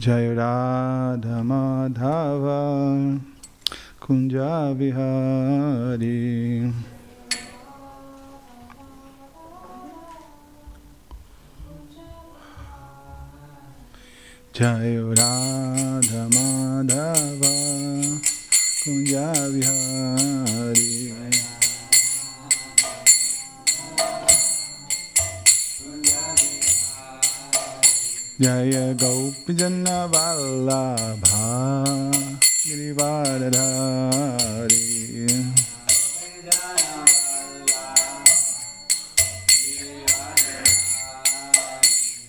Jai Radha Madhava Kunja Vihari. Jai Radha Madhava Kunja Vihari. Jaya Gopi Jana Vallabha Girivardhari.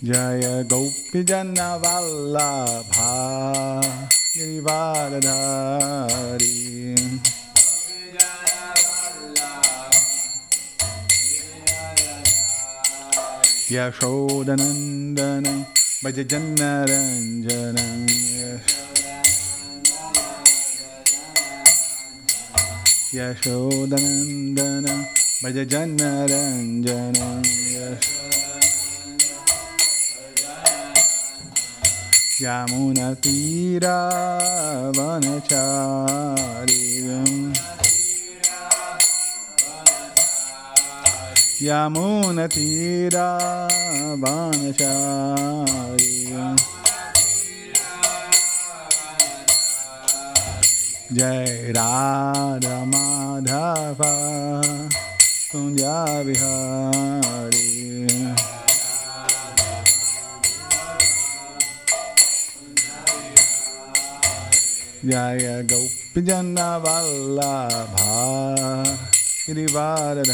Jaya Gopi Jana Vallabha Girivardhari. Yashodanandana Bhajajanna Ranjana. Yashodanandana Bhajajanna Ranjana. Yamuna Tira Vanachari. Yamuna Tira Vanachari. Jai Radha Madhava Kunja Vihari. Jaya Gopi Jana Vallabha Girivardhari.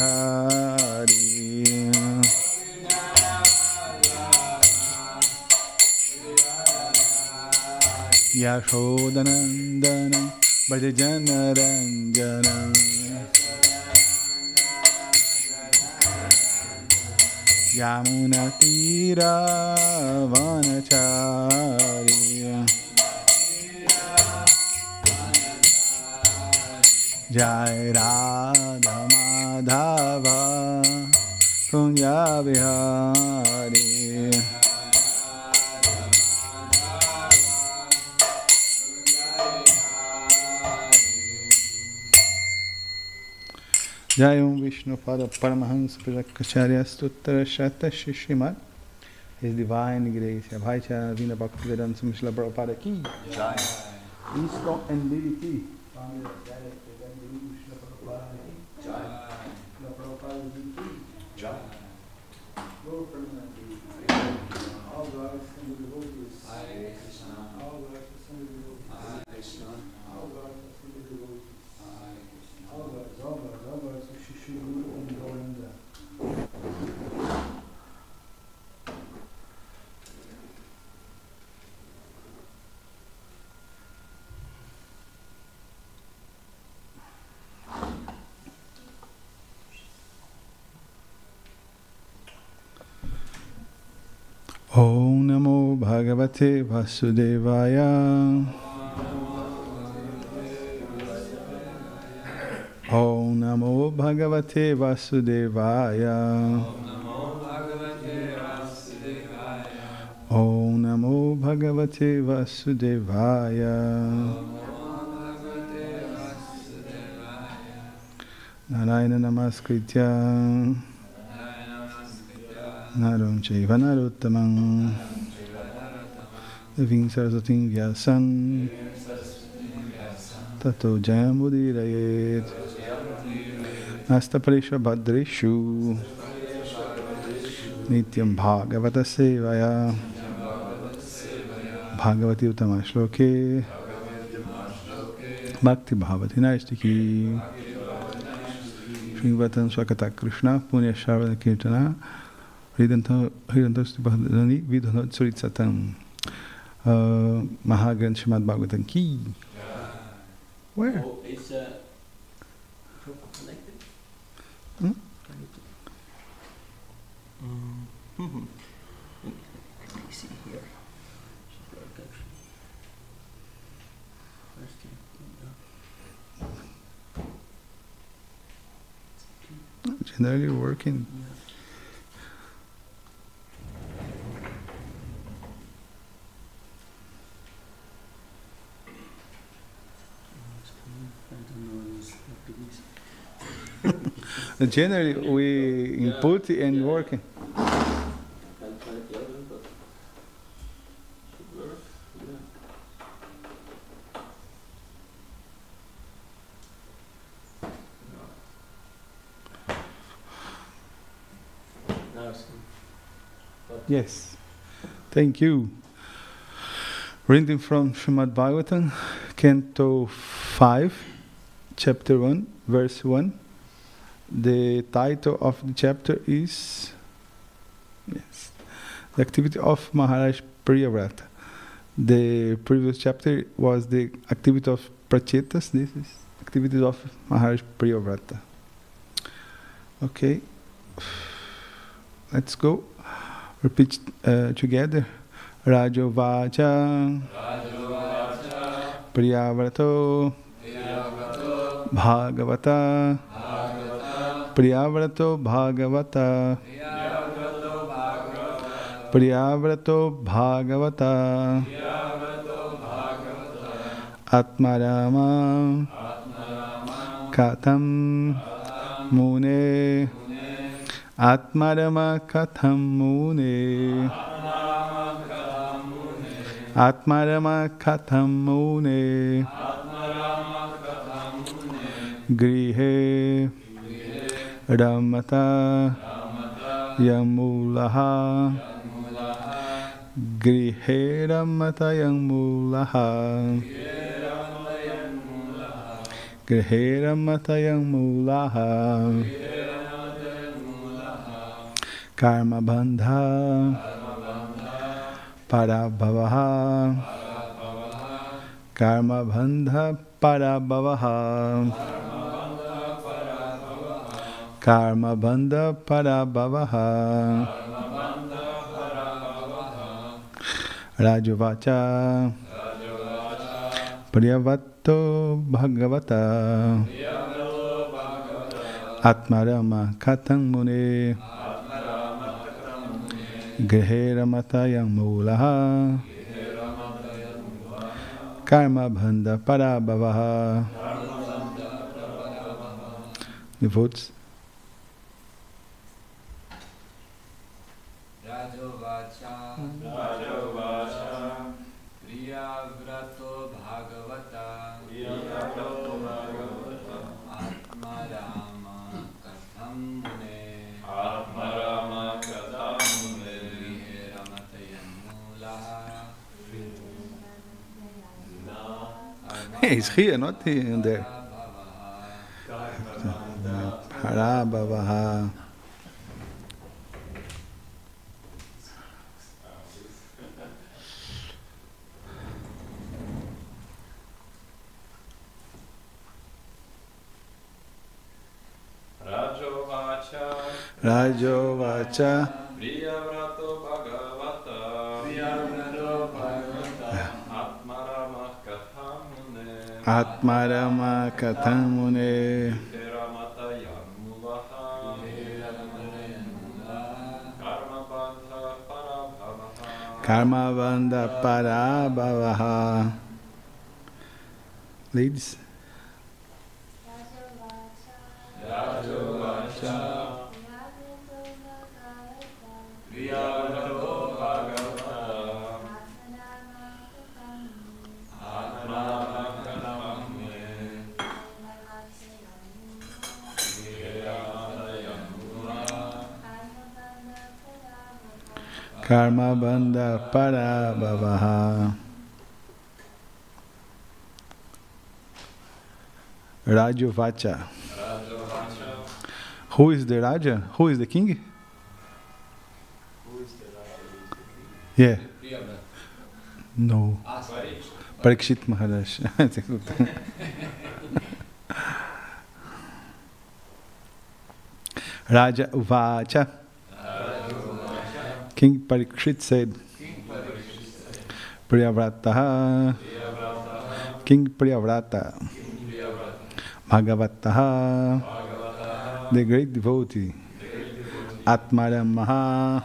Yashodanandana Bhajana Ranjana. Yamuna Tira Vanachari. Jai Radha Madhava Kunja Vihari. Jai Om Vishnu Pada Paramahansa Prakacharya Stuttara Shata Shishimad. His Divine Grace Abhaicha Vina Bhaktivedanta Samsila Prabhupada Ki Jai. Isko and DDT. Om Namo Bhagavate Vasudevaya. Om Namo Bhagavate Vasudevaya. Om Namo Bhagavate Vasudevaya. Narayana Namaskritya Naram Chaiva Narottamam Devim Saraswatim Vyasam Tato Jayamudirayet Astaparisha Bhadreshu Nityam Bhagavata Sevaya Bhagavati Uttama Shloke Bhakti Bhavati Naistiki Shrivatan Swakata Krishna Punya Sharvana Kirtana Hridantosti Bhadani Vidhanot Suritsatam Maha Krishna Bhagavatam Ki. Where? Oh, it's connected. Hmm? Let me see here. Generally working. Yeah. Generally, we input and working. Yes, thank you. Reading from Srimad Bhagavatam, Canto 5, Chapter 1, Verse 1. The title of the chapter is The Activity of Maharaj Priyavrata. The previous chapter was the activity of Prachetas. This is activities of Maharaj Priyavrata. Okay, let's go. Repeat together. Rajovacha Priyavrato Bhagavata Priyavrato Bhagavata Priyavrato Bhagavata Atmarama Katham Mune Atmarama Katham Mune Atmarama Katham Mune Grihe Ramata Yamulaha Grihe Ramata Yamulaha Grihe Ramata Yamulaha Karma Bandha Parabhavaha Karma Bandha Parabhavaha Karma Bandha Parabhavaha Rajavacha Priyavato Bhagavata Atmarama Katham Mune Grihe Ramata Yamulaha Karma Bandha Parabhavaha. Devotees. Rajovacha Priyavrato Bhagavata Atmarama Katham Mune Grihe Ramata Yamulaha. He's here, not here and there. Parabhavaha. Rajovacha Priyavrato Bhagavata Atmarama Katham Mune Atmarama Katham Mune Ramata Yamulaha Karma Bandha Parabhavaha. Ladies. Karma Bandha Parabhavaha. Rajovacha. Who is the Raja? Who is the king? Who is the Raja? Yeah. Priyavrat. No. Parikshit Maharaj. Raja Uvacha. King Parikshit said, Priyavrataha, King Priyavrata, Bhagavataha, the great devotee, Atmaramaha,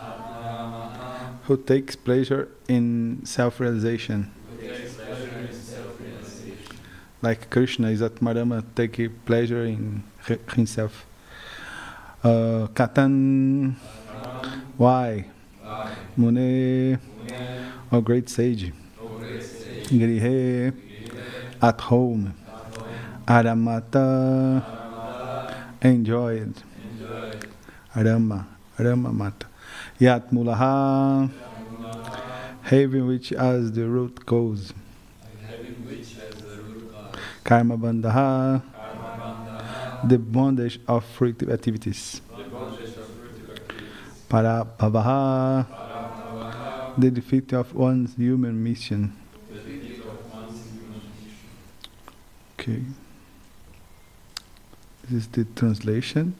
who takes pleasure in self-realization. like Krishna is Atmarama, take pleasure in himself. Katan, why? Mune, O great sage. Grihe, at home. Aramata, enjoyed. Arama Mata. Yat Mulaha, having which as the root goes. Karma Bandhaha, the bondage of fruitive activities. Para Bhavaha, the defeat of one's human mission. Okay. This is the translation.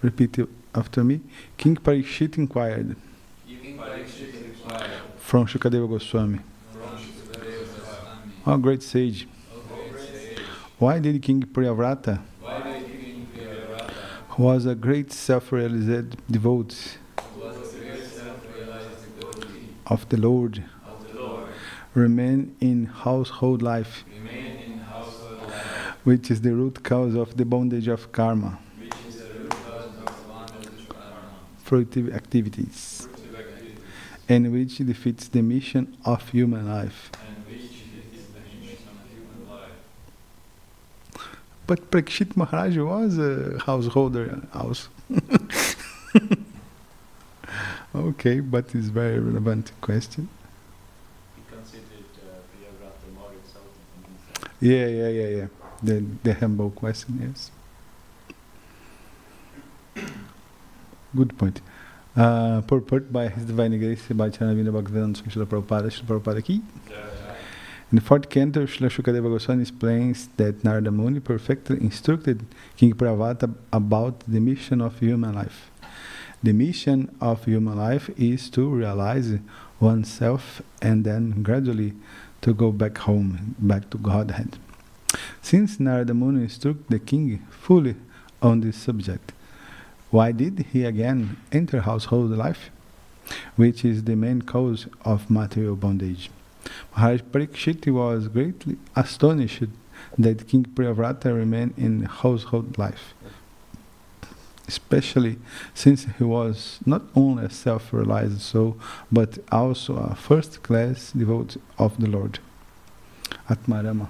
Repeat it after me. King Parikshit inquired from Shukadeva Goswami. Oh great sage, why did King Priyavrata, who was a great self-realized devotee of the Lord, remain in household life, which is the root cause of the bondage of karma, fruitive activities, and which defeats the mission of human life? But Parikshit Maharaj was a householder house. Okay, but it's very relevant question. He considered Priyavrata more exalted than himself. Yeah. The humble question, yes. Good point. Purport by His Divine Grace, by Chanavina Bhaktivedanta Swami Srila Prabhupada ki. In the fourth canto, Srila Shukadeva Goswami explains that Narada Muni perfectly instructed King Priyavrata about the mission of human life. The mission of human life is to realize oneself and then gradually to go back home, back to Godhead. Since Narada Muni instructed the king fully on this subject, why did he again enter household life, which is the main cause of material bondage? Maharaj Parikshit was greatly astonished that King Priyavrata remained in household life, especially since he was not only a self-realized soul, but also a first-class devotee of the Lord. Atmarama.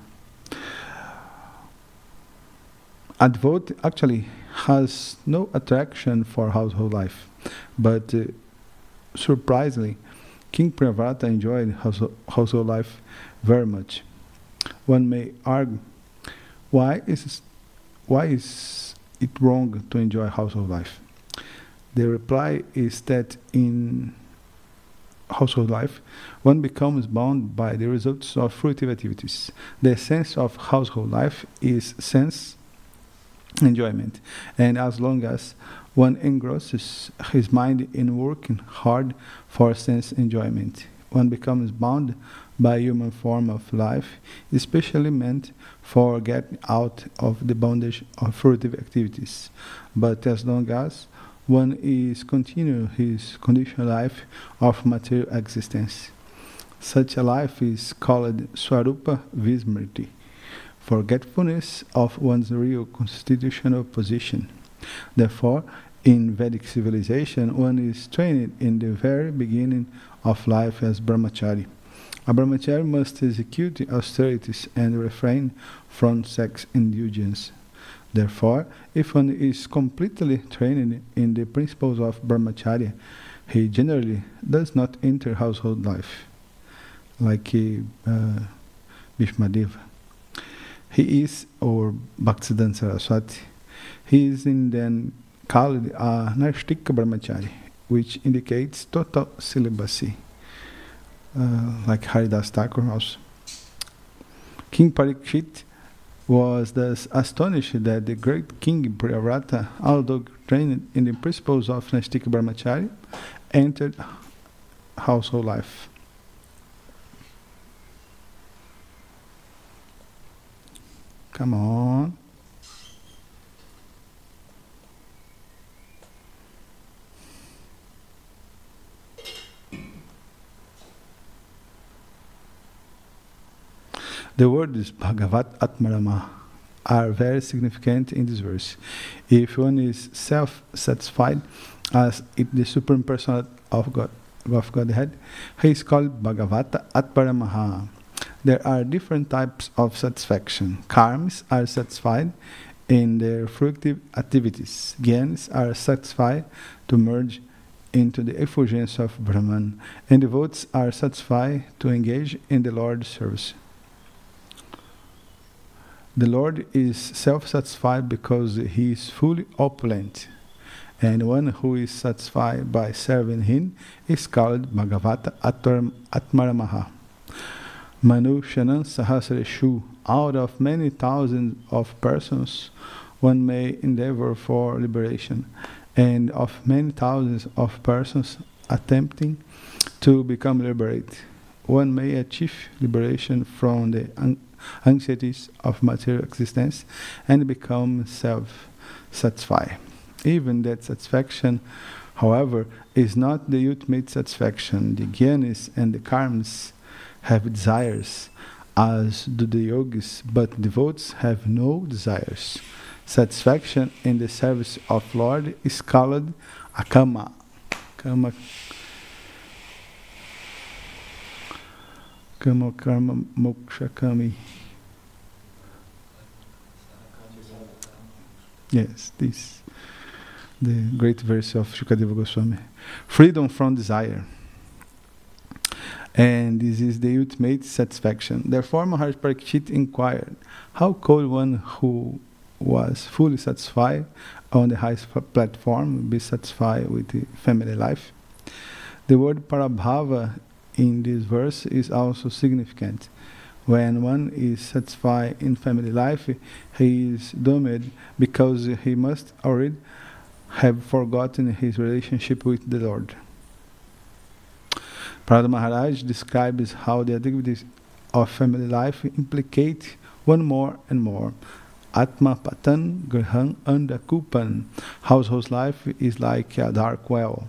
A devotee actually has no attraction for household life, but surprisingly, King Priyavrata enjoyed household life very much. One may argue, why is it wrong to enjoy household life? The reply is that in household life, one becomes bound by the results of fruitive activities. The essence of household life is sense enjoyment, and as long as one engrosses his mind in working hard for sense enjoyment, one becomes bound by human form of life, especially meant for getting out of the bondage of fruitive activities. But as long as one is continuing his conditional life of material existence, such a life is called Swarupa Vismriti, forgetfulness of one's real constitutional position. Therefore, in Vedic civilization, one is trained in the very beginning of life as brahmachari. A brahmachari must execute austerities and refrain from sex indulgence. Therefore, if one is completely trained in the principles of brahmacharya, he generally does not enter household life, like Bhishmadeva. He is, or Bhaktisiddhanta Saraswati, he is then called a Nashtika Brahmachari, which indicates total celibacy, like Haridas Thakur also. King Parikshit was thus astonished that the great King Priyavrata, although trained in the principles of Nashtika Brahmachari, entered household life. Come on. The words Bhagavat Atmarama are very significant in this verse. If one is self-satisfied as it the Supreme Personality of Godhead, he is called Bhagavata Atparamaha. There are different types of satisfaction. Karmas are satisfied in their fruitive activities. Jnanis are satisfied to merge into the effulgence of Brahman, and devotees are satisfied to engage in the Lord's service. The Lord is self-satisfied because He is fully opulent, and one who is satisfied by serving Him is called Bhagavata Atmaramaha. Manu Shanan Sahasreshu, out of many thousands of persons, one may endeavor for liberation, and of many thousands of persons attempting to become liberated, one may achieve liberation from the anxieties of material existence and become self-satisfied. Even that satisfaction, however, is not the ultimate satisfaction. The jnanis and the karmas have desires, as do the yogis, but devotees have no desires. Satisfaction in the service of Lord is called akama. Kama karma moksha kami. Yes, this the great verse of Shukadeva Goswami. Freedom from desire. And this is the ultimate satisfaction. Therefore, Maharaj Parikshit inquired, how could one who was fully satisfied on the highest platform be satisfied with the family life? The word parabhava in this verse is also significant. When one is satisfied in family life, he is doomed because he must already have forgotten his relationship with the Lord. Prabhupada Maharaj describes how the activities of family life implicate one more and more. Atma patan grihan andakupan. Household life is like a dark well.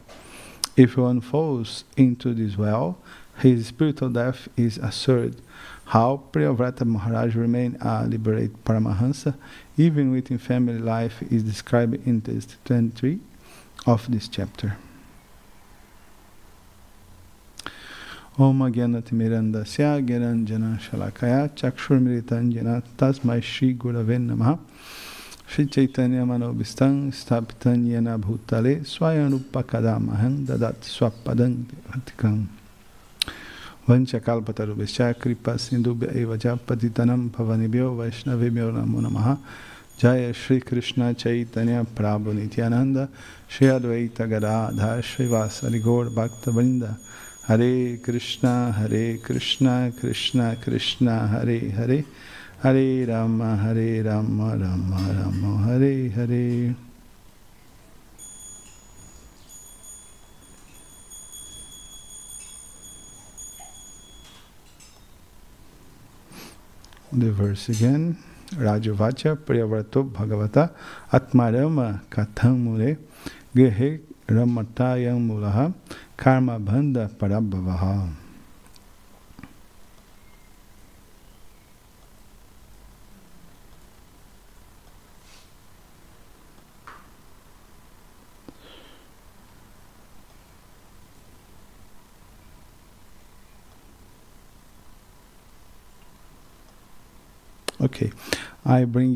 If one falls into this well, his spiritual death is assured. How Priyavrata Maharaj remained a liberated Paramahansa, even within family life, is described in text 23 of this chapter. Om Agyanatimirandasya Gyananjana Shalakaya Chakshurmiritanjana Tasmai Shri Guraven Namaha Shri Chaitanya Manobhistam Stapitan Yena Bhutale Swayanupakadamahan Dadat Swapadan Vatikam Vanchakalpatarubhya Kripa Sindubhya Evaja Patitanam Pavanibhyo Vaishnavibhyo Namo Namaha Jaya Shri Krishna Chaitanya Prabhu Nityananda Shri Advaita Gadadhar Shri Vasari Gaur Bhakta Vrinda Hare Krishna Krishna Krishna Hare Hare Hare Rama Rama Rama Hare Hare. The verse again. Rajavacha Priyavrato Bhagavata Atmarama Kathamure Gehe Ramatayam Mulaha Karma Bandha Parabhavaha. Okay, I bring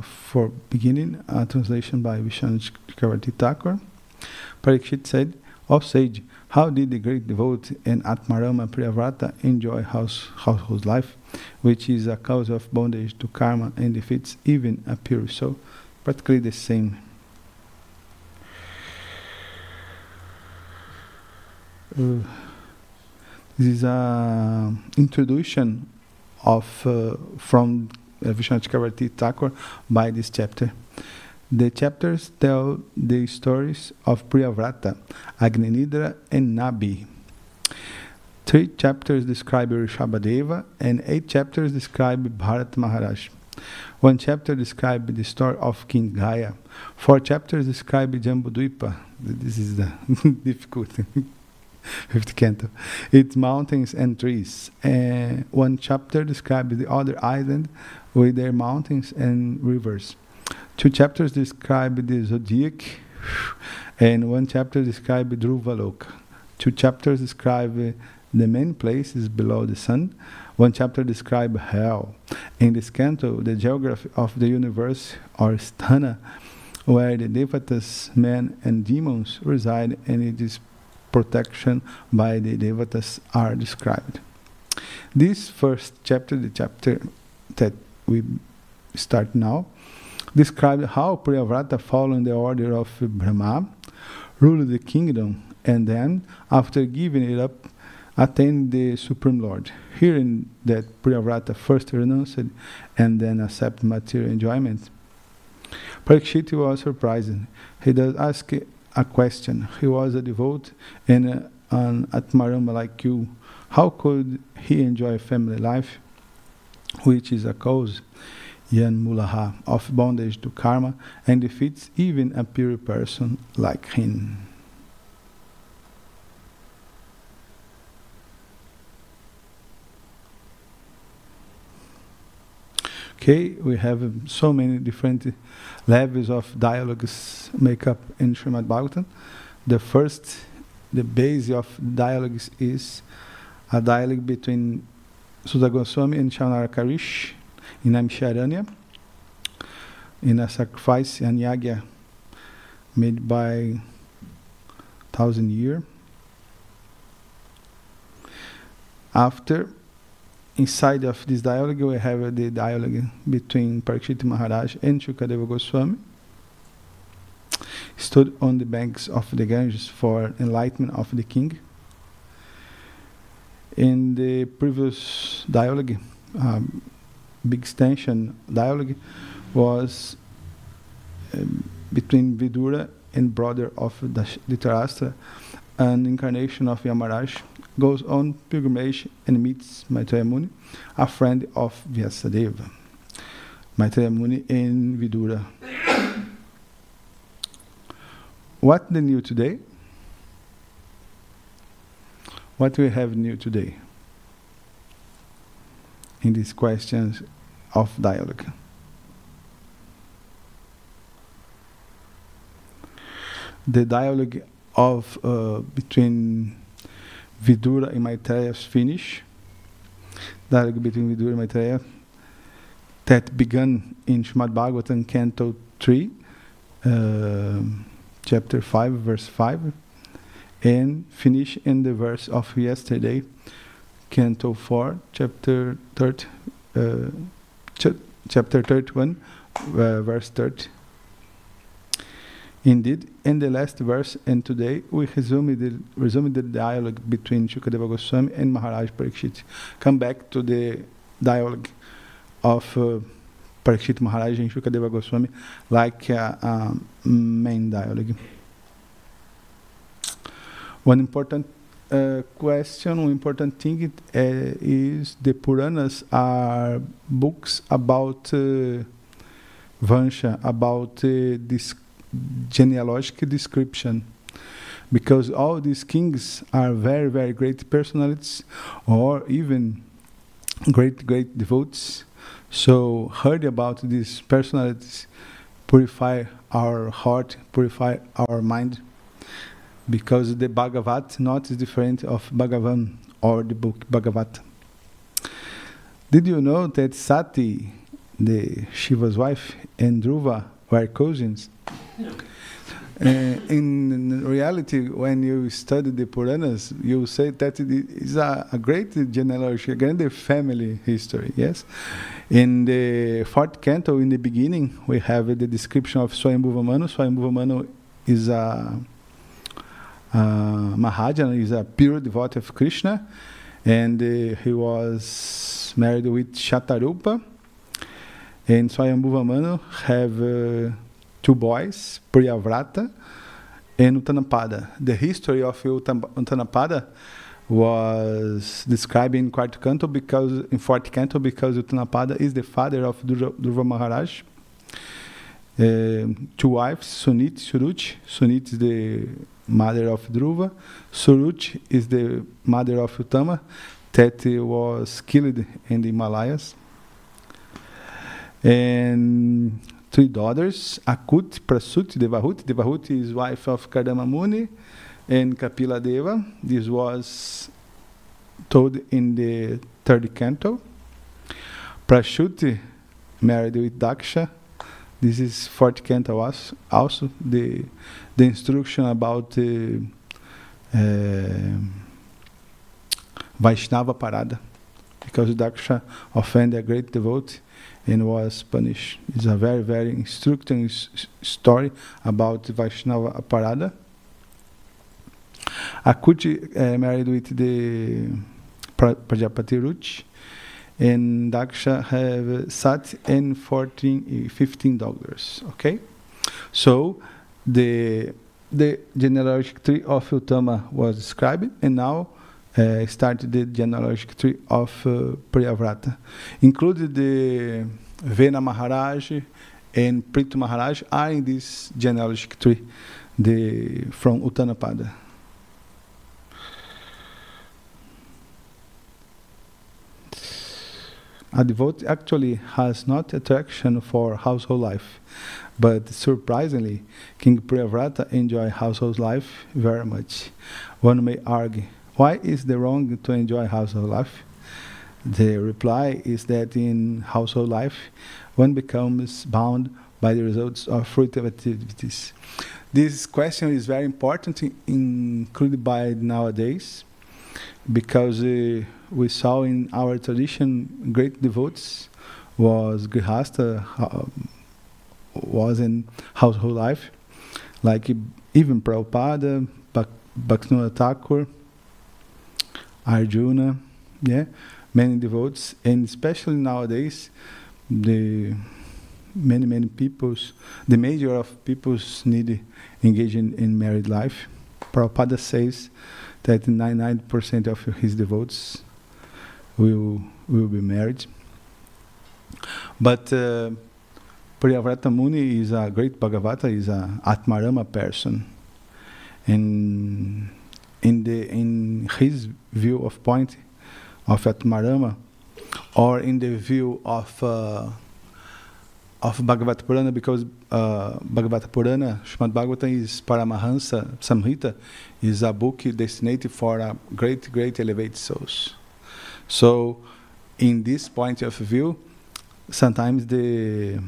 for beginning a translation by Vishwanath Chakravarti Thakur. Parikshit said, "O sage, how did the great devotee and Atmarama Priyavrata enjoy household life, which is a cause of bondage to karma and defeats even a pure soul?" Practically the same. This is an introduction of from Vishwanath Chakravarti Thakur by this chapter. The chapters tell the stories of Priyavrata, Agninidra and Nabi. 3 chapters describe Rishabhadeva and 8 chapters describe Bharat Maharaj. 1 chapter describes the story of King Gaya. 4 chapters describe Jambudvipa. This is the difficult. fifth canto. Its mountains and trees. One chapter describes the other island with their mountains and rivers. 2 chapters describe the zodiac, and 1 chapter describes Dhruvaloka. 2 chapters describe the main places below the sun. 1 chapter describes hell. In this canto, the geography of the universe, or sthana, where the devatas, men and demons reside, and it is protection by the devatas are described. This first chapter, the chapter that we start now, describes how Priyavrata, following the order of Brahma, ruled the kingdom, and then, after giving it up, attained the Supreme Lord. Hearing that Priyavrata first renounced and then accepted material enjoyment, Parikshit was surprised. He does ask a question. He was a devotee and an Atmarama like you. How could he enjoy family life, which is a cause, yan mulaha, of bondage to karma, and defeats even a pure person like him? Okay, we have so many different levels of dialogues make up in Srimad Bhagavatam. The first, the base of dialogues is a dialogue between Sudha Goswami and Shaunakarish in Naimisharanya, in a sacrifice and yagya made by 1,000 years. After, inside of this dialogue, we have the dialogue between Parikshit Maharaj and Shukadeva Goswami. Stood on the banks of the Ganges for enlightenment of the king. In the previous dialogue, big extension dialogue, was between Vidura and brother of Dhritarashtra, an incarnation of Yamaraj, goes on pilgrimage and meets Maitreya Muni, a friend of Vyasadeva. Maitreya Muni and Vidura. What the new today? What we have new today in these questions of dialogue? The dialogue of between Vidura and Maitreya is finished. Dialogue between Vidura and Maitreya that began in Srimad Bhagavatam, Canto 3, Chapter 5, verse 5, and finish in the verse of yesterday, Canto 4, Chapter 31, verse 30. Indeed, in the last verse and today, we resume the dialogue between Shukadeva Goswami and Maharaj Parikshit. Come back to the dialogue of Parikshit Maharaj and Shukadeva Goswami like a main dialogue. One important question, one important thing is the Puranas are books about Vansha, about this genealogical description, because all these kings are very, very great personalities or even great, great devotees. So heard about these personalities purify our heart, purify our mind, because the Bhagavat not is different of Bhagavan or the book Bhagavat. Did you know that Sati, the Shiva's wife, and Dhruva were cousins? In reality, when you study the Puranas, you say that it is a great genealogy, a great family history, yes? In the 4th canto, in the beginning, we have the description of Swayambhuva Manu. Swayambhuva Manu is a Mahajana, is a pure devotee of Krishna, and he was married with Shatarupa. And Swayambhuva Manu have 2 boys, Priyavrata and Uttanapada. The history of Uttanapada was described in 4th canto because Uttanapada is the father of Dhruva Maharaj. 2 wives, Sunit, Suruchi. Sunit is the mother of Dhruva. Suruchi is the mother of Uttama, that was killed in the Himalayas. And 3 daughters, Akuti, Prasuti, Devahuti. Devahuti is wife of Kardama Muni, and Kapila Deva. This was told in the 3rd canto. Prasuti married with Daksha. This is 4th canto also. The instruction about Vaishnava Parada, because Daksha offended a great devotee and was punished. It's a very, very instructive story about Vaishnava Parada. Akuti married with the Prajapati Ruchi, and Daksha have Sat and 15 daughters. Okay, so the genealogical tree of Uttama was described, and now started the genealogical tree of Priyavrata. Included the Vena Maharaj and Prithu Maharaj are in this genealogical tree from Uttanapada. A devotee actually has not attraction for household life, but surprisingly, King Priyavrata enjoy household life very much. One may argue, why is it wrong to enjoy household life? The reply is that in household life, one becomes bound by the results of fruitive activities. This question is very important, included by nowadays, because we saw in our tradition great devotees was grihasta, was in household life, like even Prabhupada, Bhaktivinoda Thakur, Arjuna, many devotees, and especially nowadays, the many peoples, the major of peoples need engage in married life. Prabhupada says that 99% of his devotees will be married. But Priyavrata Muni is a great Bhagavata, is a Atmarama person, and in his view of point of Atmarama, or in the view of Bhagavata Purana, because Bhagavata Purana, Srimad Bhagavatam is Paramahansa Samhita, is a book destined for great elevated souls. So, in this point of view, sometimes the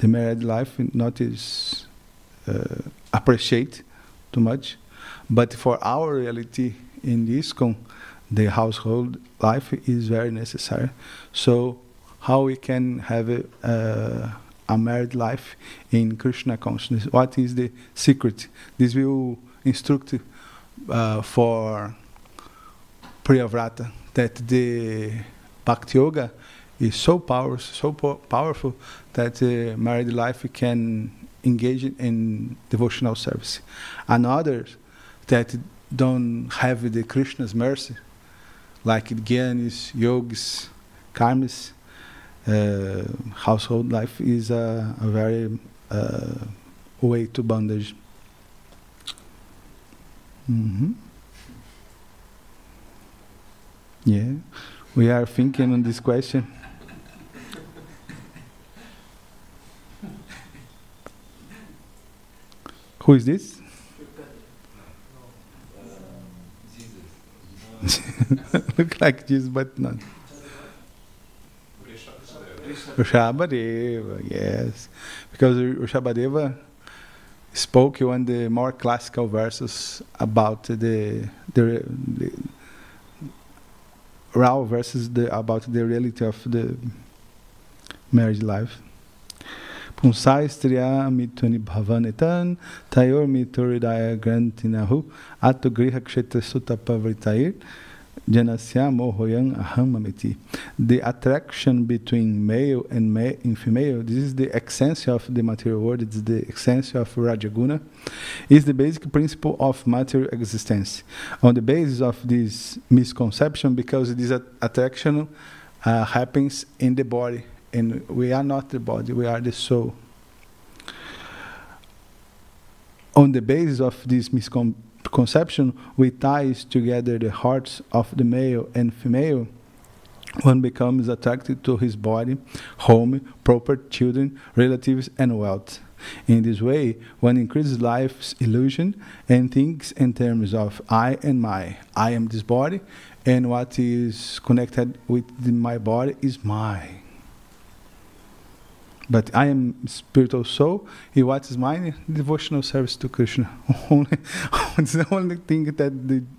married life not is appreciated too much, but for our reality in this ISKCON, the household life is very necessary. So, how we can have a married life in Krishna consciousness? What is the secret? This will instruct for Priyavrata that the Bhakti Yoga is so powerful that married life can engage in devotional service. And others that don't have the Krishna's mercy, like Gyanis, Yogis, Karmis, household life is a very way to bondage. Yeah, we are thinking on this question. Who is this? Look like Jesus, but not. Rishabhadeva, yes. Because Rishabhadeva spoke one of the more classical verses about the raw verses about the reality of the marriage life. Punsai striya mituni bhavanetan tayor mituridaya grantinahu atu griha kshetra sutta pavritair janasya mohoyang ahamamiti. The attraction between male and female, this is the essence of the material world, it's the essence of Rajaguna, is the basic principle of material existence. On the basis of this misconception, because this attraction happens in the body, and we are not the body, we are the soul. on the basis of this misconception, we ties together the hearts of the male and female. One becomes attracted to his body, home, proper children, relatives, and wealth. In this way, one increases life's illusion and thinks in terms of I and my. I am this body, and what is connected with my body is mine. But I am spiritual soul, and what is mine? Devotional service to Krishna. It's the only thing that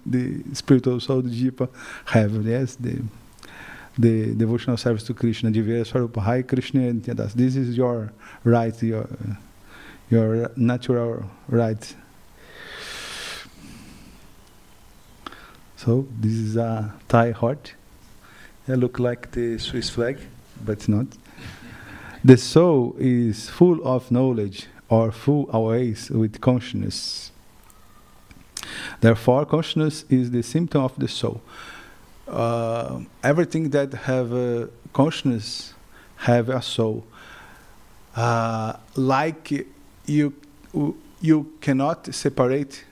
the spiritual soul, the Jiva, have. Yes, the devotional service to Krishna. Divya Swarupa, Hi Krishna and Dasa. This is your right, your natural right. So this is a Thai heart. It looks like the Swiss flag, but it's not. The soul is full of knowledge, or full always with consciousness. Therefore, consciousness is the symptom of the soul. Everything that have a consciousness have a soul. Like you cannot separate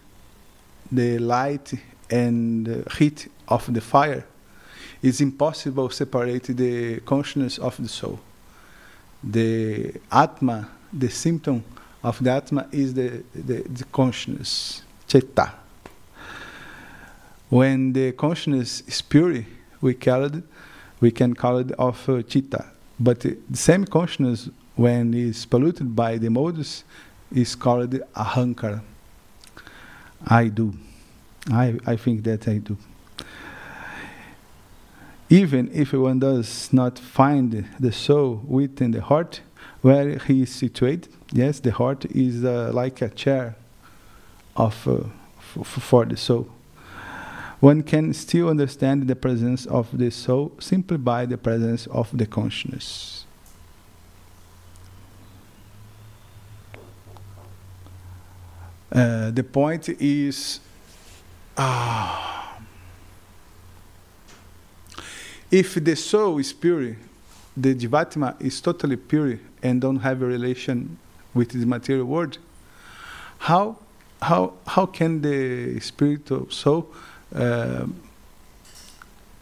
the light and the heat of the fire. It's impossible to separate the consciousness of the soul. The Atma, the symptom of the Atma is the consciousness, Chitta. When the consciousness is pure, we can call it of Chitta. But the same consciousness, when it's polluted by the modes, is called Ahankara. I do. I think that I do. Even if one does not find the soul within the heart, where he is situated, yes, the heart is like a chair for the soul. One can still understand the presence of the soul simply by the presence of the consciousness. The point is, if the soul is pure, the Jivatma is totally pure and don't have a relation with the material world, how can the spiritual soul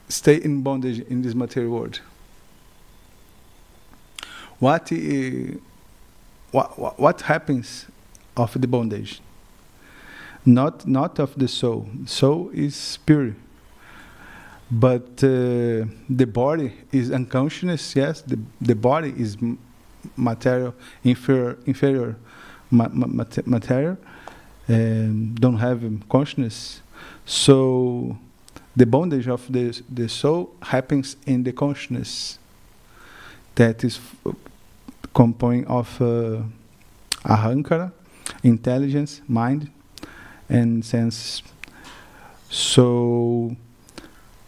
stay in bondage in this material world? What happens of the bondage? Not of the soul. Soul is pure. But the body is unconscious, yes. The body is material, inferior material, and don't have consciousness. So the bondage of the soul happens in the consciousness that is composed of ahankara, intelligence, mind, and sense. So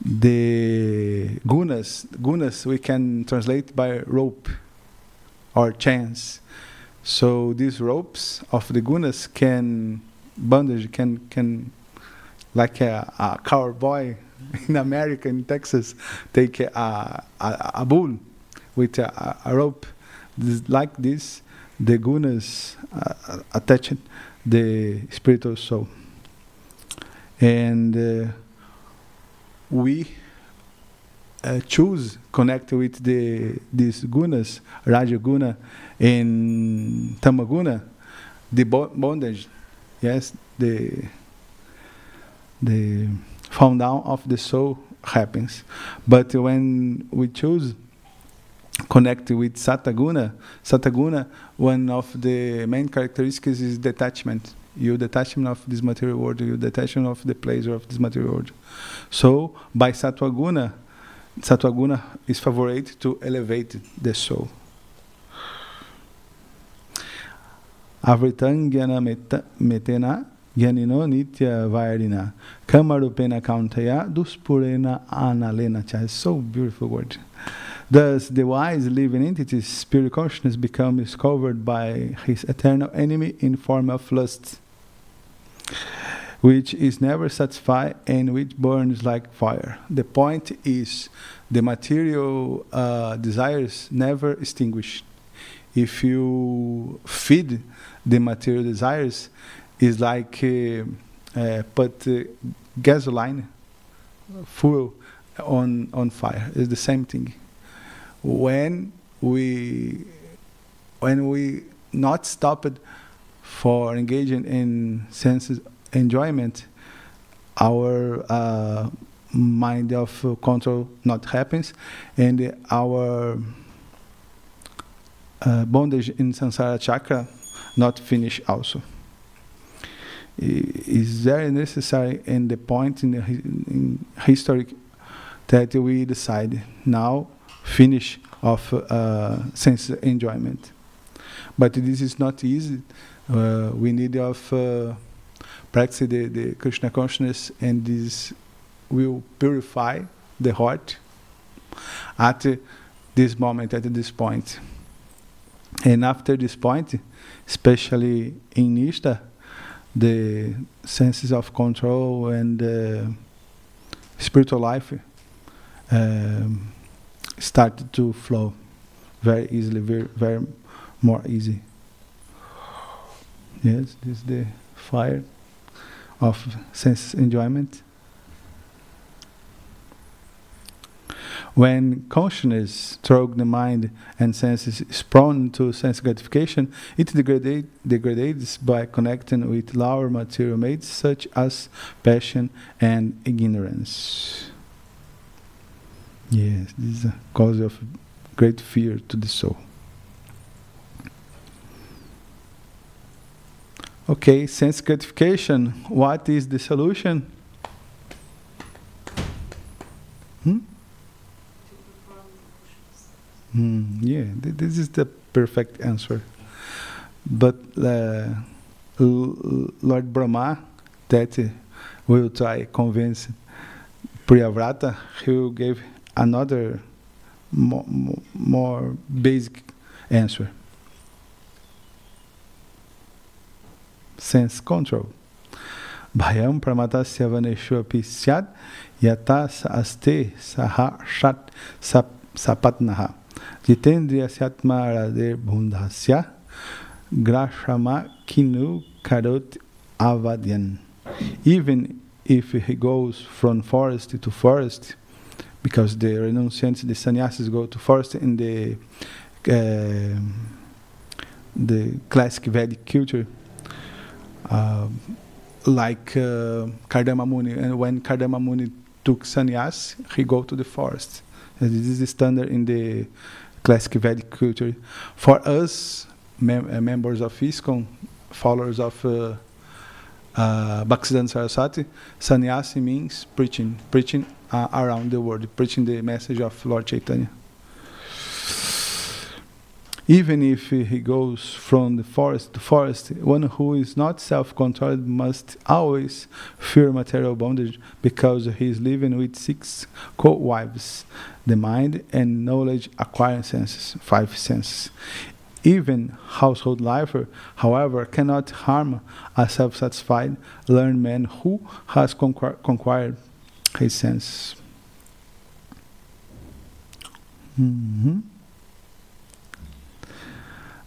the gunas we can translate by rope or chains. So these ropes of the gunas can like a cowboy in America, in Texas, take a bull with a rope. Like this, the gunas attach the spiritual soul. And we choose connect with these gunas, Rajaguna and Tamaguna, the bondage, yes, the fall down of the soul happens. But when we choose connect with Sataguna, one of the main characteristics is detachment. You detachment of this material world, you detachment of the pleasure of this material world. So by Satwaguna is favorite to elevate the soul. Avritan Gyana Metena Gyanino Nitya Vairina Kamarupena Kauntaya Duspurena Analena Cha. So beautiful word. Thus, the wise living entity's spirit consciousness becomes covered by his eternal enemy in form of lust, which is never satisfied and which burns like fire. The point is, the material desires never extinguish. If you feed the material desires, is like put gasoline, fuel on fire. It's the same thing. When we not stopped for engaging in senses enjoyment, our mind of control not happens, and our bondage in samsara chakra not finish also. It is very necessary in the point in history that we decide now finish of sense enjoyment. But this is not easy. We need of practice the Krishna consciousness, and this will purify the heart at this moment, at this point. And after this point, especially in Nishta, the senses of control and spiritual life started to flow very easily, very more easy. Yes, this is the fire of sense enjoyment. When consciousness, through the mind and senses, is prone to sense gratification, it degrades by connecting with lower material mates such as passion and ignorance. Yes, this is a cause of great fear to the soul. Okay, sense gratification. What is the solution? Yeah, this is the perfect answer. But Lord Brahma, that will try convince Priyavrata, he will give another more basic answer. Sense control. Bhayam pramatasya vaneshu api syad yata aste saha shat sapatnaha jitendriya syatma rader bhundhasya grashama kinu karot avadyan. Even if he goes from forest to forest, because the renunciants, the sannyasis, go to forest in the classic Vedic culture, like Kardama Muni. And when Kardama Muni took sannyas, he go to the forest. And this is the standard in the classic Vedic culture. For us, members of ISKCON, followers of Bhaktisiddhanta Saraswati, sannyasi means preaching around the world, preaching the message of Lord Chaitanya. Even if he goes from the forest to forest, one who is not self-controlled must always fear material bondage, because he is living with 6 co-wives, the mind and knowledge acquiring senses, 5 senses. Even household life, however, cannot harm a self-satisfied, learned man who has conquered his senses.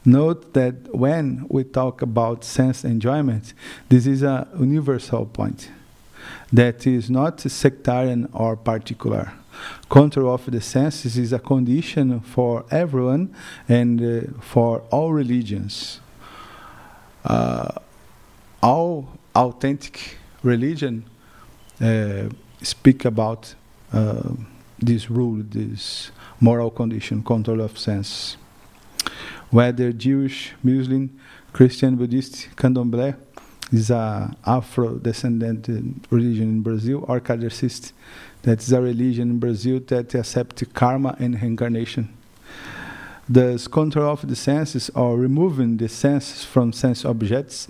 Note that when we talk about sense enjoyment, this is a universal point that is not sectarian or particular. Control of the senses is a condition for everyone and for all religions. All authentic religion speak about this rule, this moral condition, control of sense. Whether Jewish, Muslim, Christian, Buddhist, Candomblé is a Afro-descendant religion in Brazil, or Kardecist, that is a religion in Brazil that accepts karma and reincarnation. Thus, control of the senses, or removing the senses from sense objects,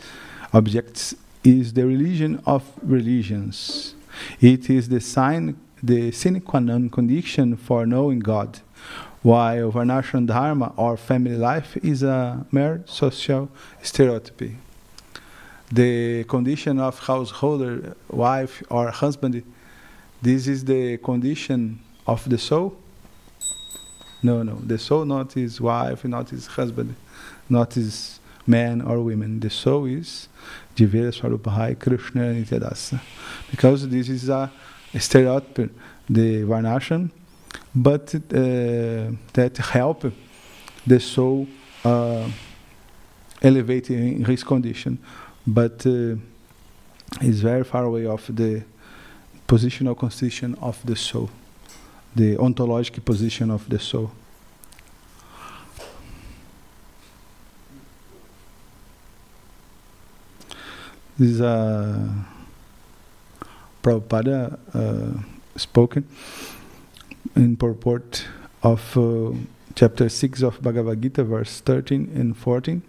is the religion of religions. It is the sine qua non condition for knowing God, while Varnashram Dharma, or family life, is a mere social stereotype. The condition of householder, wife, or husband, this is the condition of the soul? No. The soul not his wife, not his husband, not his man or women. The soul is Jivera Swarupa Hai Krishna Nitya Dasa. Because this is a stereotype, the Varnashram, but that help the soul elevate in his condition. But is very far away of the positional constitution of the soul, the ontological position of the soul. This is Prabhupada spoken in purport of chapter 6 of Bhagavad Gita, verse 13 and 14.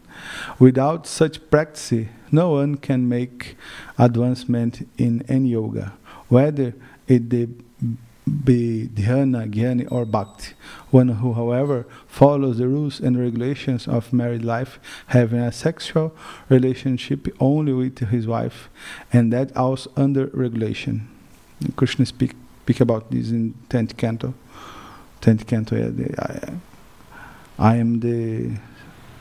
Without such practice, no one can make advancement in any yoga, whether it be dhyana, jnana, or bhakti. One who, however, follows the rules and regulations of married life, having a sexual relationship only with his wife, and that also under regulation. Krishna speak about this in 10th canto. 10th canto, yeah, I am the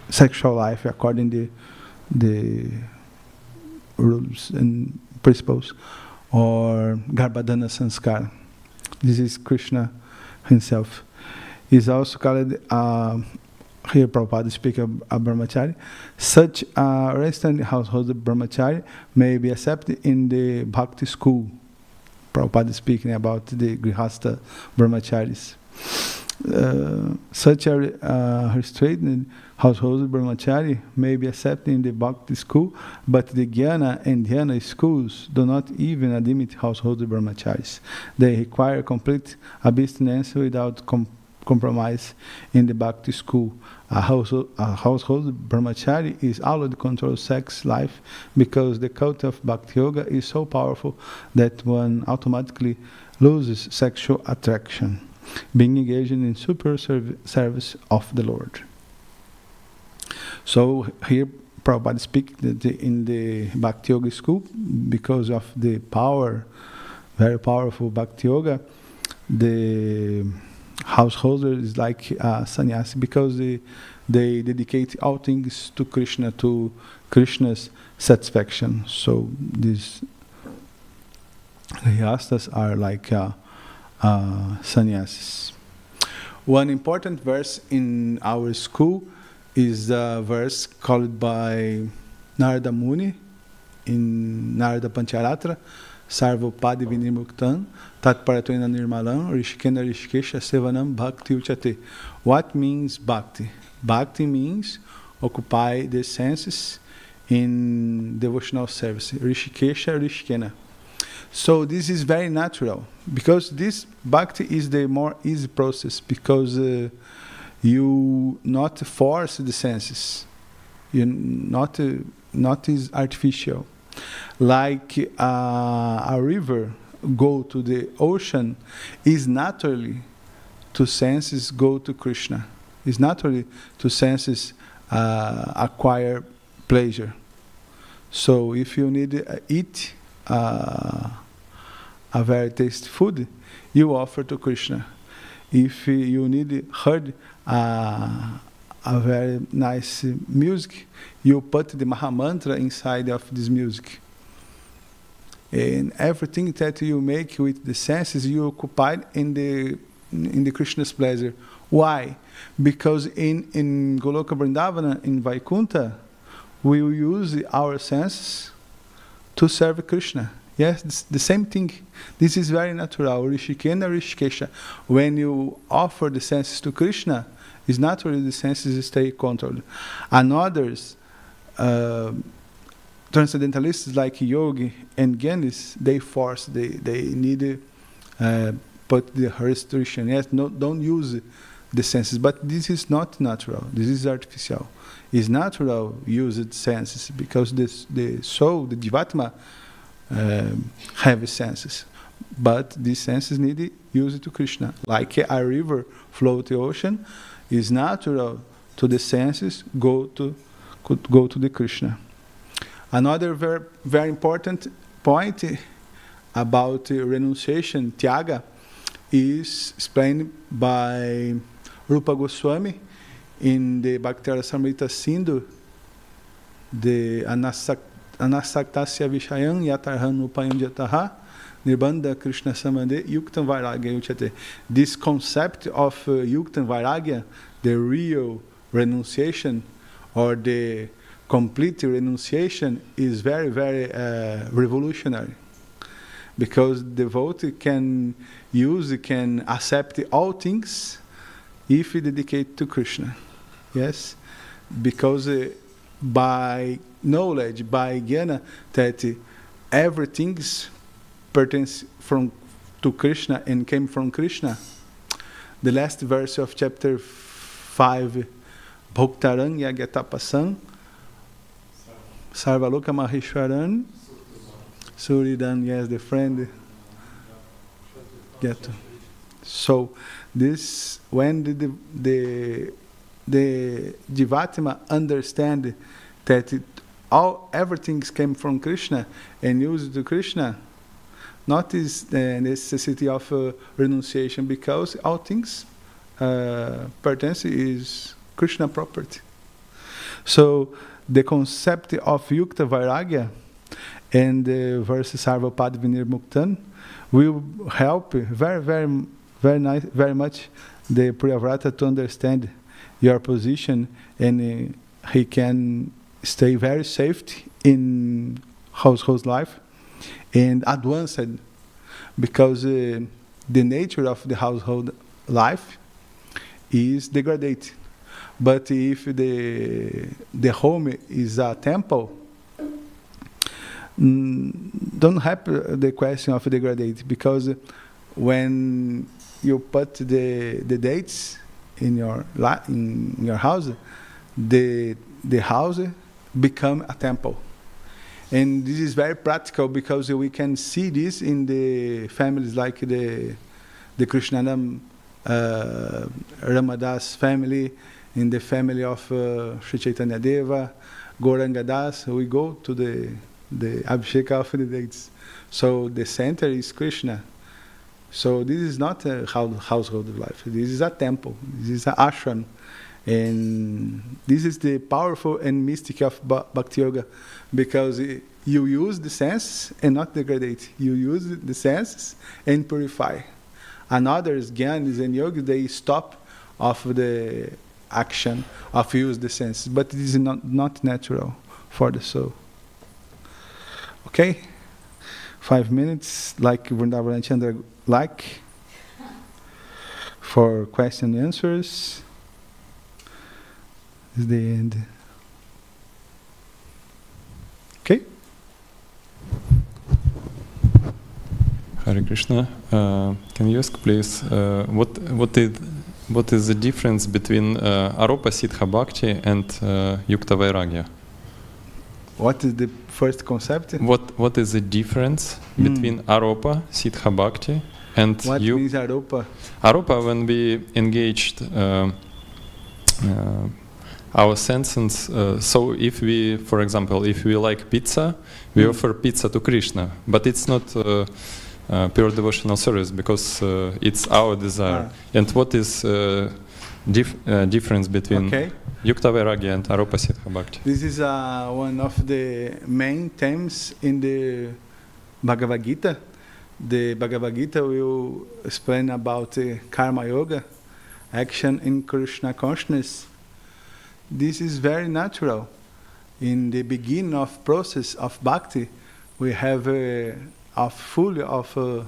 sexual life according to the rules and principles, or Garbhadhana Sanskara. This is Krishna himself. Is also called, here Prabhupada speaks of a brahmachari. Such a resident household brahmachari may be accepted in the bhakti school. Prabhupada speaking about the grihastha brahmacharis. Such a restrained household brahmachari may be accepted in the bhakti school, but the jnana and dhyana schools do not even admit household brahmacharis. They require complete abstinence without compromise in the bhakti school. A household brahmachari is allowed to control sex life because the cult of bhakti yoga is so powerful that one automatically loses sexual attraction, being engaged in super service of the Lord. So here Prabhupada speaks that in the Bhakti Yoga school, because of the power, very powerful Bhakti Yoga, the householder is like a sannyasi, because they dedicate all things to Krishna, to Krishna's satisfaction. So these grihasthas are like sannyasis. One important verse in our school is the verse called by Narada Muni in Narada Pancharatra, Sarvopadi Vinimuktan, Tatparatoina Nirmalam, Rishikena Rishikesha Sevanam Bhakti Uchate. What means bhakti? Bhakti means occupy the senses in devotional service. Rishikesha, Rishikena. So this is very natural, because this bhakti is the more easy process, because you not force the senses. You not is artificial. Like a river go to the ocean, is naturally to senses go to Krishna. Is naturally to senses acquire pleasure. So if you need to eat a very tasty food, you offer to Krishna. If you need heard a very nice music, you put the Maha Mantra inside of this music. And everything that you make with the senses, you occupy in the Krishna's pleasure. Why? Because in Goloka Vrindavana, in Vaikuntha, we will use our senses to serve Krishna. Yes, the same thing. This is very natural. Rishikena, Rishikesha. When you offer the senses to Krishna, it's naturally the senses stay controlled. And others, transcendentalists like Yogi and Gyanis, they force, they need to put the restriction. Yes, no, don't use the senses. But this is not natural. This is artificial. It's natural used senses, because the soul, the Jivatma, have senses. But these senses need to use it to Krishna. Like a river flow to the ocean, is natural to the senses go to the Krishna. Another very, very important point about renunciation, Tyaga, is explained by Rupa Goswami in the Bhakti Rasamrita Sindhu, the anasaktasya vishayam yatarhan upayam nirbandha Krishna samade yuktam vairagya uchate. This concept of yuktam vairagya, the real renunciation or the complete renunciation, is very, very revolutionary, because devotee can accept all things if he dedicate to Krishna. Yes, because by knowledge, by jnana, that everything pertains to Krishna and came from Krishna. The last verse of chapter 5, Bhoktaran Yagyatapasam Sarvaloka Maheshwaran Suridan, yes, the friend. Get. So this, when the Jivatma understand that everything came from Krishna and used to Krishna, not is the necessity of renunciation, because all things pertains is Krishna property. So the concept of Yukta Vairagya and the verse Sarvapad Vinir Muktan will help very, very, very much the Priyavrata to understand your position, and he can stay very safe in household life and advanced, because the nature of the household life is degraded. But if the home is a temple, don't have the question of degraded, because when you put the dates in your house, the house become a temple. And this is very practical, because we can see this in the families like the Krishnanam Ramadas family, in the family of Sri Chaitanya Deva, Gauranga Das. We go to the Abhisheka of the dates. So the center is Krishna. So this is not a household life. This is a temple. This is an ashram. And this is the powerful and mystic of Bhakti Yoga, because you use the senses and not degrade. You use the senses and purify. And others, Gyanis and Yogis, they stop of the action of use the senses. But it is not natural for the soul. Okay? 5 minutes, like Vrindavan Chandra like, for question and answers. Is the end. Okay? Hare Krishna. Can you ask, please, what is the difference between Aropa Siddha Bhakti and Yukta Vairagya? What is the first concept? What is the difference between Aropa Siddha Bhakti and what means Aropa? Aropa, when we engaged our senses. So if we, for example, if we like pizza, we offer pizza to Krishna, but it's not pure devotional service, because it's our desire. And what is difference between Yukta Vairagya and Aropa Siddha Bhakti? This is one of the main themes in the Bhagavad Gita. The Bhagavad Gita will explain about Karma Yoga, action in Krishna consciousness. This is very natural. In the beginning of process of bhakti, we have a full of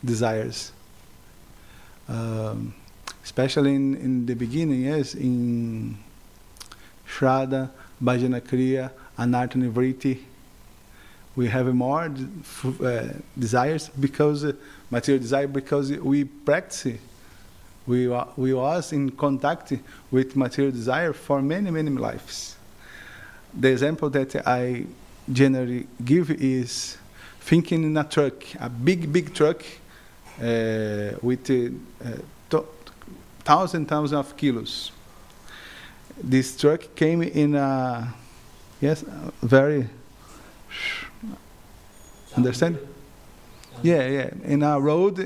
desires. Especially in the beginning, yes, in Shraddha, Bhajana Kriya, Anartha Nivritti, we have more desires, because material desire, because we practice. We was in contact with material desire for many, many lives. The example that I generally give is thinking in a truck, a big truck with thousands of kilos. This truck came in a, very, understand? Yeah, in a road,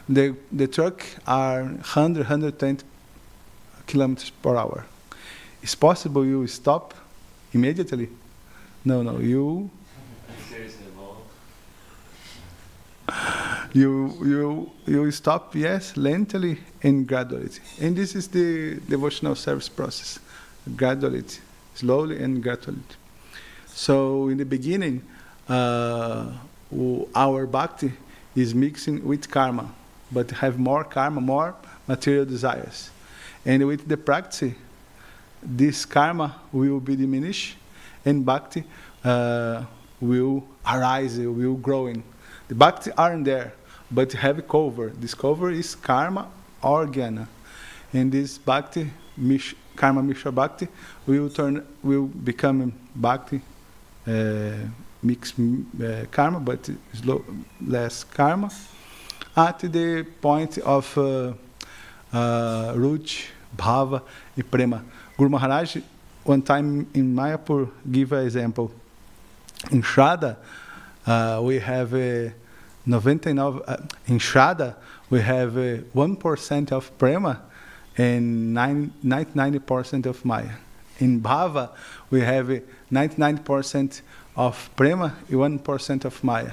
The truck are 120 kilometers per hour. It's possible you stop immediately. No, no, you stop, yes, lently and gradually. And this is the devotional service process, gradually, slowly and gradually. So in the beginning, our bhakti is mixing with karma, but have more karma, more material desires. And with the practice, this karma will be diminished, and bhakti will arise, will growing. The bhakti aren't there, but have a cover. This cover is karma or jnana. And this bhakti, karma mishra bhakti, will become bhakti, mixed karma, but less karma, at the point of Ruch, Bhava, and Prema. Guru Maharaj, one time in Mayapur, give an example. In Shraddha, we have 99. In Shraddha, we have 1% of Prema and 99% of Maya. In Bhava, we have 99% of Prema and 1% of Maya.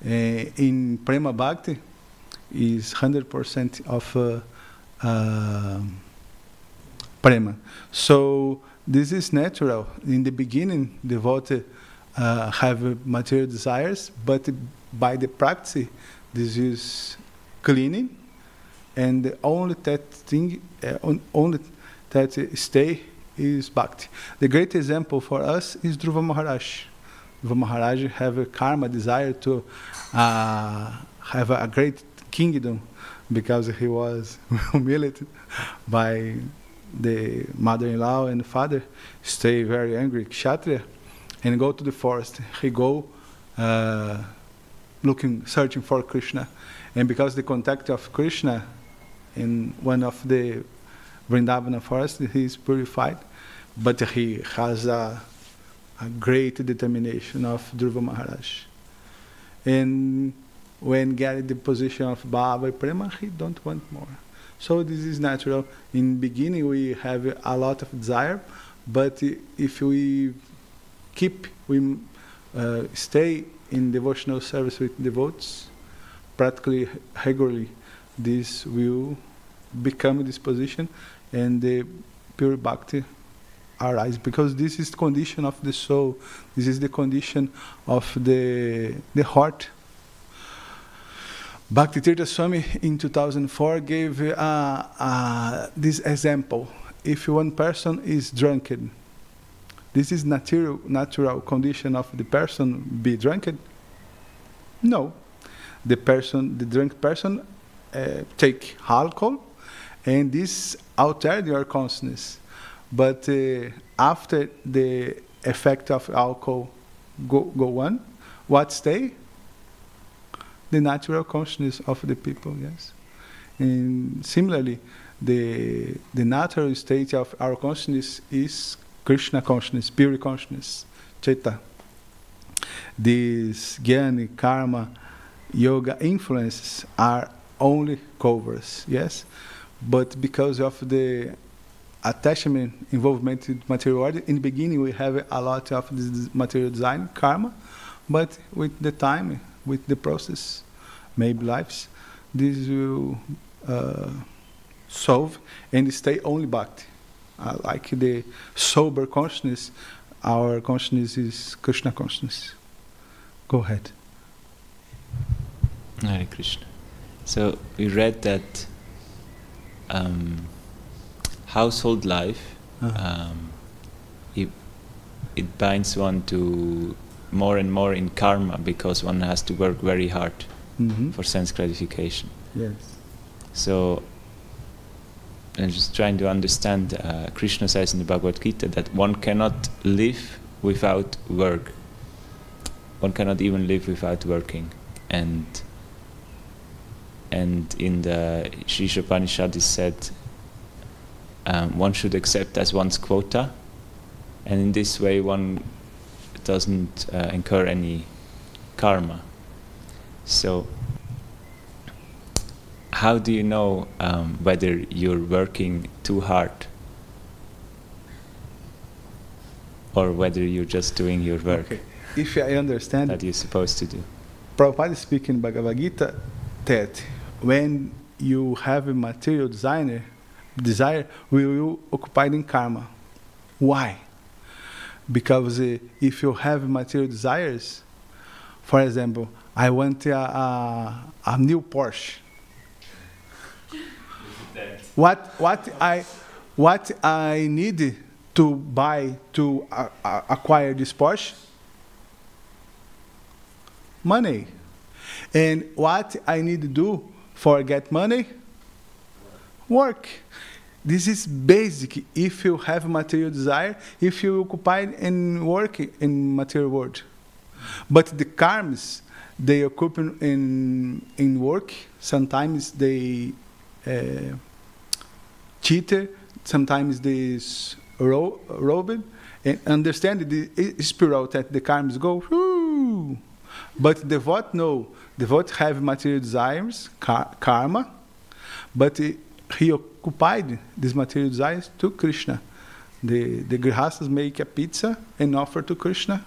In Prema Bhakti, is 100% of Prema. So this is natural. In the beginning, devotee have material desires, but by the practice, this is cleaning, and the only that thing, only that stay is bhakti. The great example for us is Dhruva Maharaj. Dhruva Maharaj have a karma desire to have a great kingdom, because he was humiliated by the mother-in-law and the father, stay very angry, Kshatriya, and go to the forest. He go searching for Krishna. And because the contact of Krishna in one of the Vrindavana forest, he is purified. But he has a great determination of Dhruva Maharaj. And when get the position of Bhava Prema, he don't want more. So this is natural. In beginning, we have a lot of desire, but if we stay in devotional service with devotees, practically regularly, this will become this position, and the pure bhakti arise, because this is the condition of the soul. This is the condition of the heart. Bhaktitirtha Swami in 2004 gave this example. If one person is drunken, this is natural condition of the person be drunken? No. The drunk person take alcohol, and this altered your consciousness. But after the effect of alcohol go on, what stay? The natural consciousness of the people, yes. And similarly, the natural state of our consciousness is Krishna consciousness, pure consciousness, Chaita. These jnana, karma, yoga influences are only covers, yes? But because of the attachment, involvement with material order, in the beginning we have a lot of this material design, karma, but with the time, with the process, maybe lives, this will solve and stay only bhakti. Like the sober consciousness, our consciousness is Krishna consciousness. Go ahead. Hare Krishna. So we read that household life, it binds one to more and more in karma, because one has to work very hard for sense gratification. Yes. So I'm just trying to understand, Krishna says in the Bhagavad Gita that one cannot live without work. One cannot even live without working. And in the Shisha Upanishad is said, one should accept as one's quota, and in this way one doesn't incur any karma. So how do you know whether you're working too hard? or whether you're just doing your work Okay. If I understand, that you're supposed to do. Prabhupada speaking in Bhagavad Gita that when you have a material desire, we will occupy in karma. Why? Because if you have material desires, for example, I want a new Porsche. What I need to buy to acquire this Porsche? Money. And what I need to do for get money? Work. This is basic if you have material desire, if you occupy and work in material world. But the karmas, they occupy in work. Sometimes they cheated, sometimes they robbed. And understand the spiral that the karmas go, whoo. But devote, no. Devote have material desires, karma, but he occupied these material desires to Krishna. The grihastas make a pizza and offer to Krishna.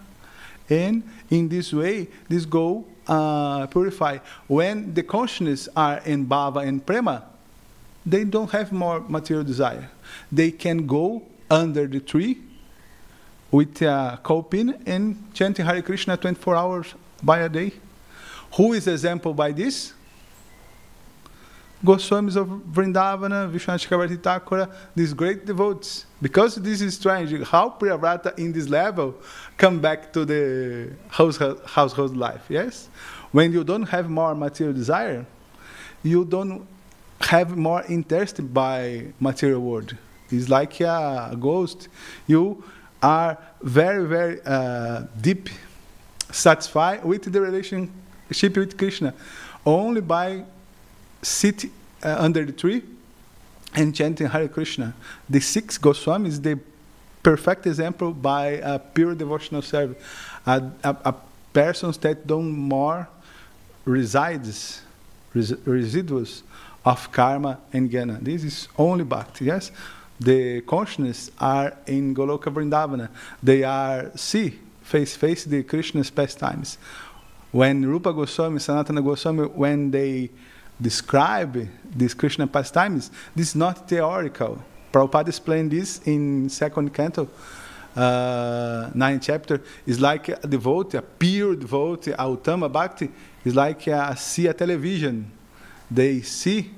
And in this way, this go purify. When the consciousness are in bhava and prema, they don't have more material desire. They can go under the tree with a kopin and chanting Hare Krishna 24 hours by a day. Who is example by this? Goswamis of Vrindavana, Vishwanath Chakravarti Thakura, these great devotees. Because this is strange, how Priyavrata in this level come back to the household life, yes? When you don't have more material desire, you don't have more interest by material world. It's like a ghost. You are very, very deep satisfied with the relationship with Krishna. Only by sit under the tree and chanting Hare Krishna. The 6 Goswamis is the perfect example by a pure devotional service. A persons that don't more residues of karma and jnana. This is only bhakti, yes? The consciousness are in Goloka Vrindavana. They are face the Krishna's pastimes. When Rupa Goswami, Sanatana Goswami, when they describe these Krishna pastimes, this is not theoretical. Prabhupada explained this in 2nd canto, 9th chapter. It's like a devotee, a pure devotee, a Uttama Bhakti, is like see a television. They see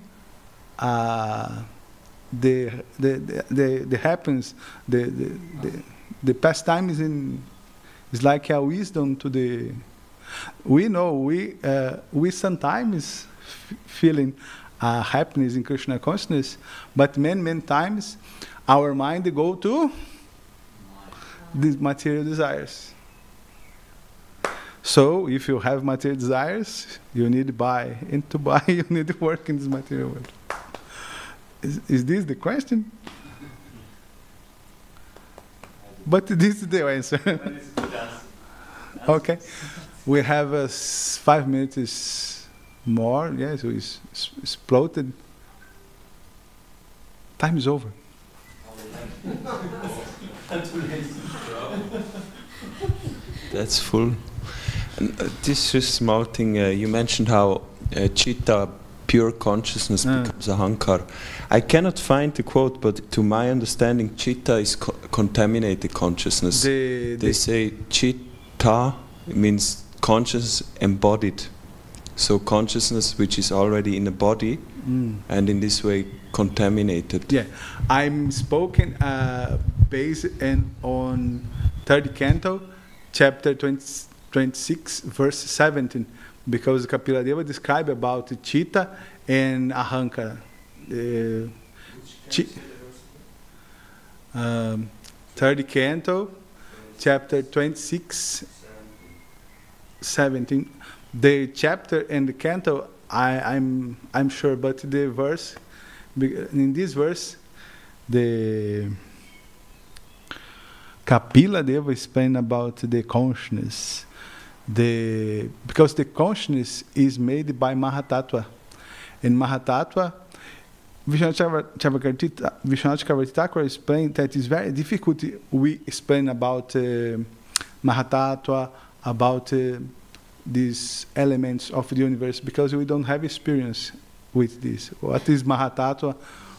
the happens, the pastimes is like a wisdom to the. We know we sometimes feeling happiness in Krishna consciousness, but many times our mind go to these material desires. So if you have material desires, you need to buy, and to buy you need to work in this material world. Is this the question? But this is the answer. Okay. We have 5 minutes more. Yes, we exploded. Time is over. That's full. And, this is small thing. You mentioned how chitta, pure consciousness, becomes ahankar. I cannot find the quote, but to my understanding, chitta is contaminated consciousness. They say chitta means consciousness embodied. So consciousness which is already in the body, and in this way contaminated. Yeah, I'm spoken based on 3rd canto, chapter 26, verse 17, because Kapila Deva described about chitta and ahankara. 3rd canto, chapter 26, 17. The chapter and the canto, I'm sure, but the verse, in this verse, the Kapila Deva explain about the consciousness, because the consciousness is made by Mahatattva, and Mahatattva Vishwanath Chakravarti Thakur explained that it's very difficult we explain about Mahatattva, about these elements of the universe, because we don't have experience with this. What is Mahatattva?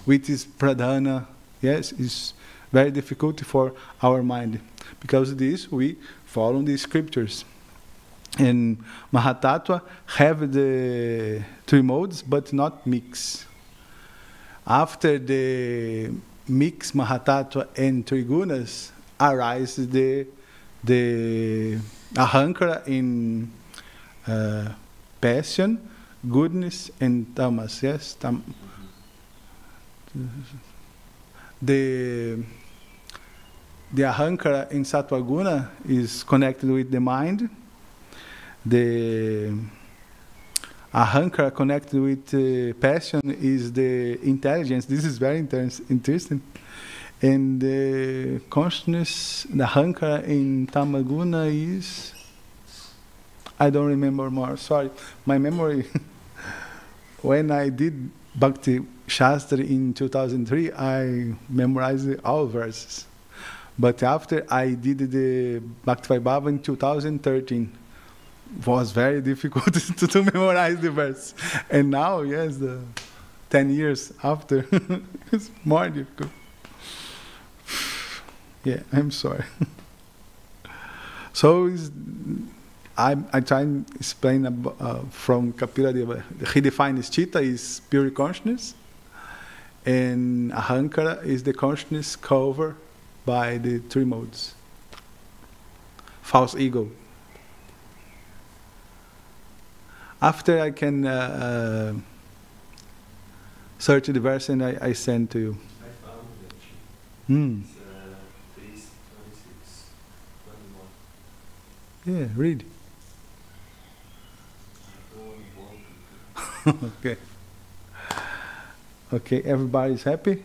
What is Pradhana? Yes, it's very difficult for our mind. Because of this, we follow the scriptures. And Mahatattva have the three modes, but not mix. After the mix Mahatattva and Trigunas, arises the Ahankara in passion, goodness, and tamas. Yes, the Ahankara in Sattva Guna is connected with the mind. The Ahankara connected with passion is the intelligence. This is very interesting. And the consciousness, the Ahankara in Tamaguna is... I don't remember more, sorry. My memory... When I did Bhakti Shastra in 2003, I memorized all verses. But after I did the Bhakti Vaibhava in 2013, it was very difficult to memorize the verse. And now, yes, 10 years after, it's more difficult. Yeah, I'm sorry. So I try and explain from Kapila Deva. He defines Chitta is pure consciousness, and Ahankara is the consciousness covered by the three modes. False ego. After I can search the verse and I send to you. I found it actually. It's 3:26:21. Yeah, read. Okay. Okay, everybody's happy?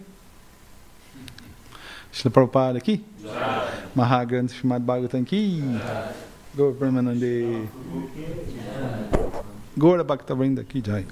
Srila Prabhupada ki? Maha Krishna Srimad Bhagavatam ki? Gaur Premanande. Gaura Bhakta Vrinda ki jai.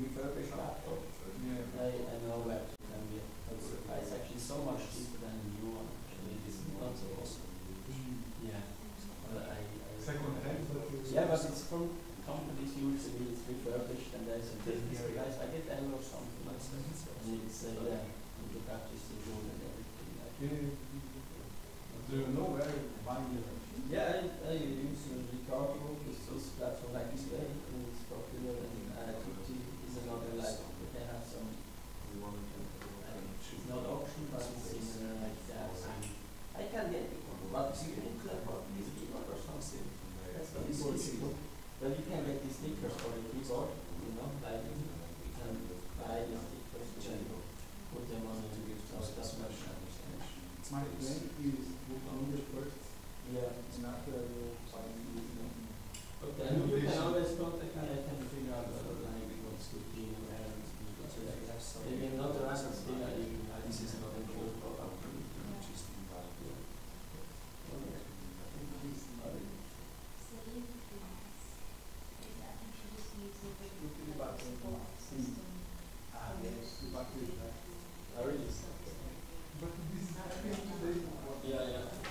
refurbished laptop. I know where to can be. It's actually so much cheaper than a new one. Actually, it's not so awesome. Yeah. Second hand, Yeah, but it's from companies usually it's refurbished and there's a business price. I get L or something like that. And it's yeah, you look at this and everything. do you know where you're buying it? Yeah, I use Ricardo, this platform like this way, and it's popular, and Tutti is another like, they have some, it's not auction, but it's similar like that. I can get it, but you need to have this keyboard or something. That's what is easy. Well, you can get these stickers for the keyboard, you know, like you can buy these stickers and put them on the computer. My plan is to do the first. Yeah. And after I will find the Okay, and you can always contact me, I can figure out like what's good to you and maybe not the rest still this is not a good product. Yeah, yeah.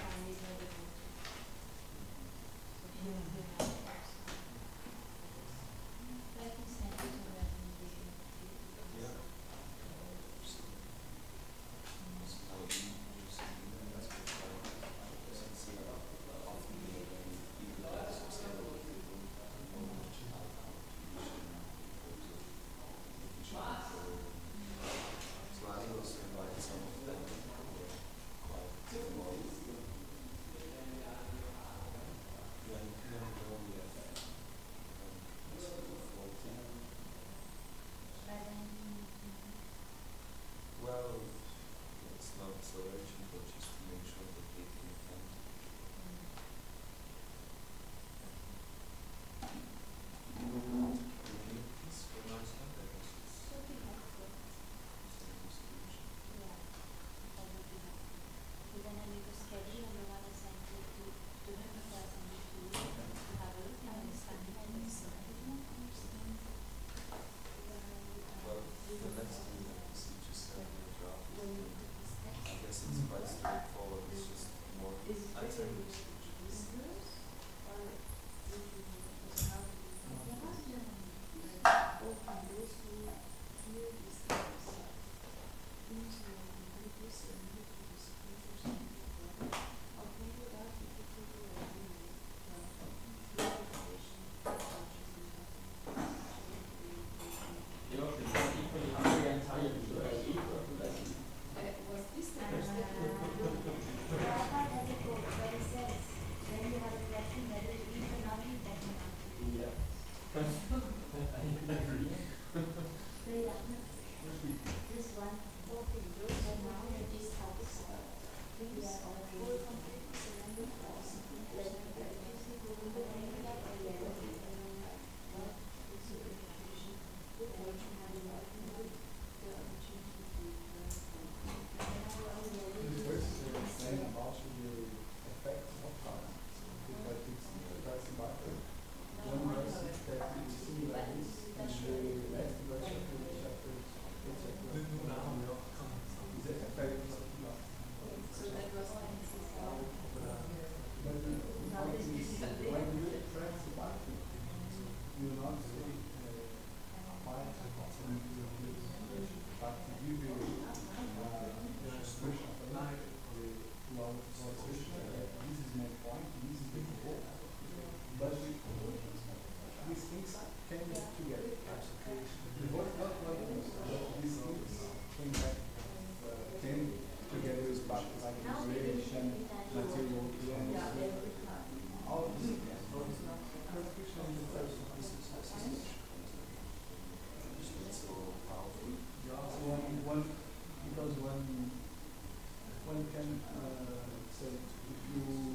One can say if you